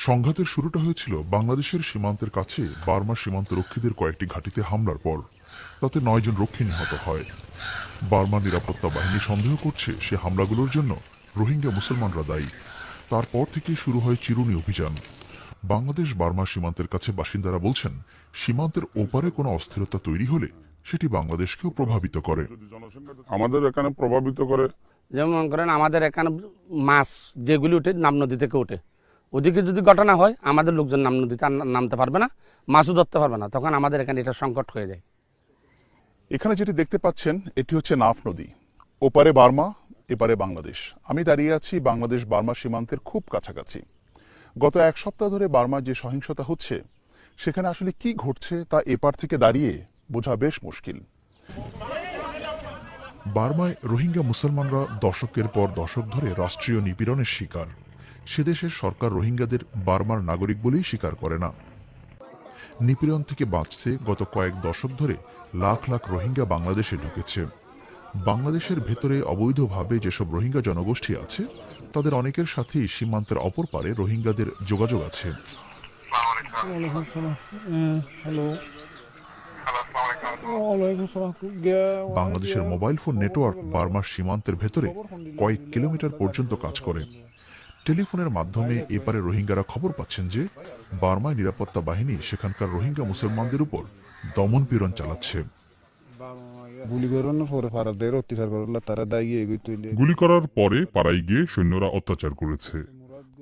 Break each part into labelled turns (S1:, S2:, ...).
S1: সংঘাতের শুরুটা হয়েছিল বাংলাদেশের সীমান্তের কাছে বার্মা সীমান্তরক্ষীদের কয়েকটি ঘাঁটিতে হামলার পর। তাতে ৯ জন রক্ষী নিহত হয়। বার্মার নিরাপত্তা বাহিনী সন্দেহ করছে সে হামলাগুলোর জন্য রোহিঙ্গা মুসলমানরা দায়ী। তারপর থেকেই শুরু হয় চিরুনি অভিযান। বাংলাদেশ বার্মা সীমান্তের কাছে বাসিন্দারা বলছেন, সীমান্তের ওপারে কোনো অস্থিরতা তৈরি হলে সেটি বাংলাদেশকেও প্রভাবিত করে।
S2: আমাদের এখানে প্রভাবিত করে,
S3: যেমন মনে করেন আমাদের এখানে মাছ যেগুলি উঠে নাম নদী থেকে ওঠে, ওদিকে যদি ঘটনা হয় আমাদের লোকজন নাম নদীতে নামতে পারবে না, মাছও ধরতে পারবে না, তখন আমাদের এখানে এটা সংকট হয়ে যায়।
S4: এখানে যেটি দেখতে পাচ্ছেন এটি হচ্ছে নাফ নদী। ওপারে বার্মা, এপারে বাংলাদেশ। আমি দাঁড়িয়ে আছি বাংলাদেশ বার্মা সীমান্তের খুব কাছাকাছি। গত এক সপ্তাহ ধরে বার্মার যে সহিংসতা হচ্ছে, সেখানে আসলে কি ঘটছে তা এপার থেকে দাঁড়িয়ে বোঝা বেশ মুশকিল।
S1: বার্মায় রোহিঙ্গা মুসলমানরা দশকের পর দশক ধরে রাষ্ট্রীয় নিপীড়নের শিকার। সে দেশের সরকার রোহিঙ্গাদের বার্মার নাগরিক বলেই স্বীকার করে না। নিপীড়ন থেকে বাঁচতে গত কয়েক দশক ধরে লাখ লাখ রোহিঙ্গা বাংলাদেশে ঢুকেছে। বাংলাদেশের ভেতরে অবৈধভাবে যেসব রোহিঙ্গা জনগোষ্ঠী আছে, তাদের অনেকের সাথেই সীমান্তের অপর পারে রোহিঙ্গাদের যোগাযোগ আছে। বাংলাদেশের মোবাইল ফোন নেটওয়ার্ক বার্মার সীমান্তের ভেতরে কয়েক কিলোমিটার পর্যন্ত কাজ করে। টেলিফোনের মাধ্যমে এপারে রোহিঙ্গারা খবর পাচ্ছেন যে বার্মায় নিরাপত্তা বাহিনী সেখানকার রোহিঙ্গা মুসলমানদের উপর দমন পীড়ন চালাচ্ছে।
S2: গুলি করার পরে পাড়ায় গিয়ে সৈন্যরা অত্যাচার করেছে।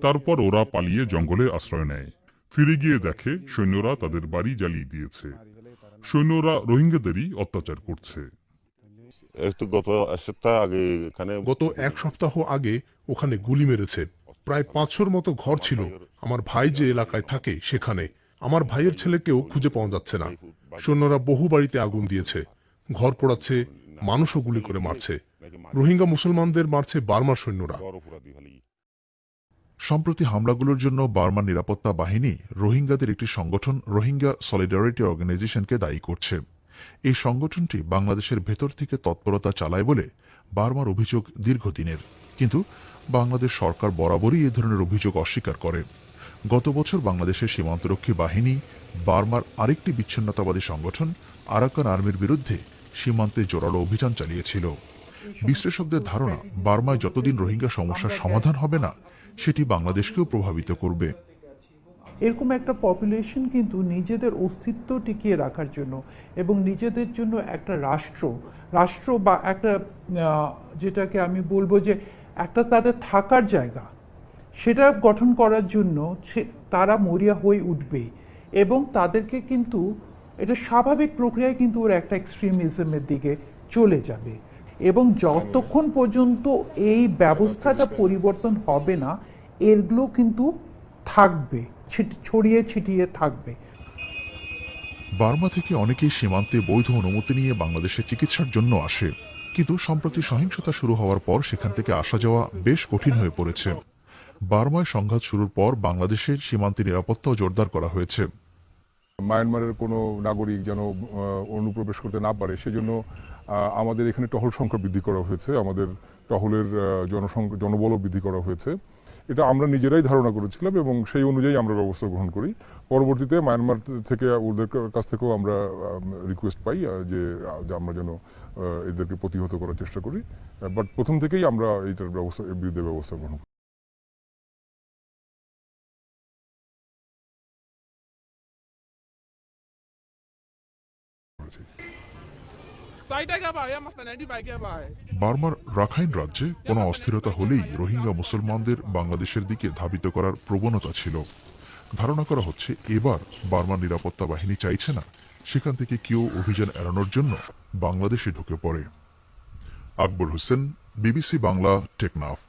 S2: তারপর ওরা পালিয়ে জঙ্গলে আশ্রয় নেয়। ফিরে গিয়ে দেখে সৈন্যরা তাদের বাড়ি জ্বালিয়ে দিয়েছে। সৈন্যরা রোহিঙ্গাদেরই অত্যাচার করছে।
S5: গত এক সপ্তাহ আগে ওখানে গুলি মেরেছে। প্রায় 500 মতো ঘর ছিল আমার ভাই যে এলাকায় থাকে সেখানে। আমার ভাইয়ের ছেলেকেও খুঁজে পাওয়া যাচ্ছে না। সৈন্যরা বহু বাড়িতে আগুন দিয়েছে, ঘর পোড়াচ্ছে, মানুষও গুলি করে মারছে। রোহিঙ্গা মুসলমানদের মারছে বার্মার সৈন্যরা।
S1: সম্প্রতি হামলাগুলোর জন্য বার্মার নিরাপত্তা বাহিনী রোহিঙ্গাদের একটি সংগঠন রোহিঙ্গা সলিডারিটি অর্গানাইজেশনকে দায়ী করছে। এই সংগঠনটি বাংলাদেশের ভেতর থেকে তৎপরতা চালায় বলে বার্মার অভিযোগ দীর্ঘদিনের, কিন্তু বাংলাদেশ সরকার বরাবরই এ ধরনের অভিযোগ অস্বীকার করে। গত বছর বাংলাদেশের সীমান্তরক্ষী বাহিনী বার্মার আরেকটি বিচ্ছিন্নতাবাদী সংগঠন আরাকান আর্মির বিরুদ্ধে সীমান্তে জোরালো অভিযান চালিয়েছিল। বিশ্লেষকদের ধারণা, বার্মায় যতদিন রোহিঙ্গা সমস্যার সমাধান হবে না, সেটি বাংলাদেশকেও প্রভাবিত করবে।
S6: এরকম একটা পপুলেশন কিন্তু নিজেদের অস্তিত্ব টিকিয়ে রাখার জন্য এবং নিজেদের জন্য একটা রাষ্ট্র বা একটা যেটাকে আমি বলবো যে একটা তাদের থাকার জায়গা, সেটা গঠন করার জন্য তারা মরিয়া হয়ে উঠবে এবং তাদেরকে কিন্তু এটা স্বাভাবিক প্রক্রিয়ায় কিন্তু ওরা একটা এক্সট্রিমিজমের দিকে চলে যাবে। এবং যতক্ষণ পর্যন্ত এই ব্যবস্থাটা পরিবর্তন হবে না, এগুলো কিন্তু থাকবে, ছড়িয়ে ছিটিয়ে থাকবে।
S1: বার্মা থেকে অনেকেই সীমান্তে বৈধ অনুমতি নিয়ে বাংলাদেশে চিকিৎসার জন্য আসে, কিন্তু সম্প্রতি সহিংসতা শুরু হওয়ার পর সেখান থেকে আসা যাওয়া বেশ কঠিন হয়ে পড়েছে। বার্মায় সংঘাত শুরুর পর বাংলাদেশের সীমান্তে নিরাপত্তাও জোরদার করা হয়েছে।
S2: মায়ানমারের কোনো নাগরিক যেন অনুপ্রবেশ করতে না পারে, সেজন্য আমাদের এখানে টহল সংখ্যা বৃদ্ধি করা হয়েছে, আমাদের টহলের জনবলও বৃদ্ধি করা হয়েছে। এটা আমরা নিজেরাই ধারণা করেছিলাম এবং সেই অনুযায়ী আমরা ব্যবস্থা গ্রহণ করি। পরবর্তীতে মায়ানমার থেকে ওদের কাছ থেকেও আমরা রিকোয়েস্ট পাই যে আমরা যেন এদেরকে প্রতিহত করার চেষ্টা করি। বাট প্রথম থেকেই আমরা এইটার বিরুদ্ধে ব্যবস্থা গ্রহণ করি।
S1: বার্মার রাখাইন রাজ্যে কোনো অস্থিরতা হলেই রোহিঙ্গা মুসলমানদের বাংলাদেশের দিকে ধাবিত করার প্রবণতা ছিল। ধারণা করা হচ্ছে এবার বার্মার নিরাপত্তা বাহিনী চাইছে না সেখান থেকে কেউ অভিযান এড়ানোর জন্য বাংলাদেশে ঢুকে পড়ে। আকবর হোসেন, বিবিসি বাংলা, টেকনাফ।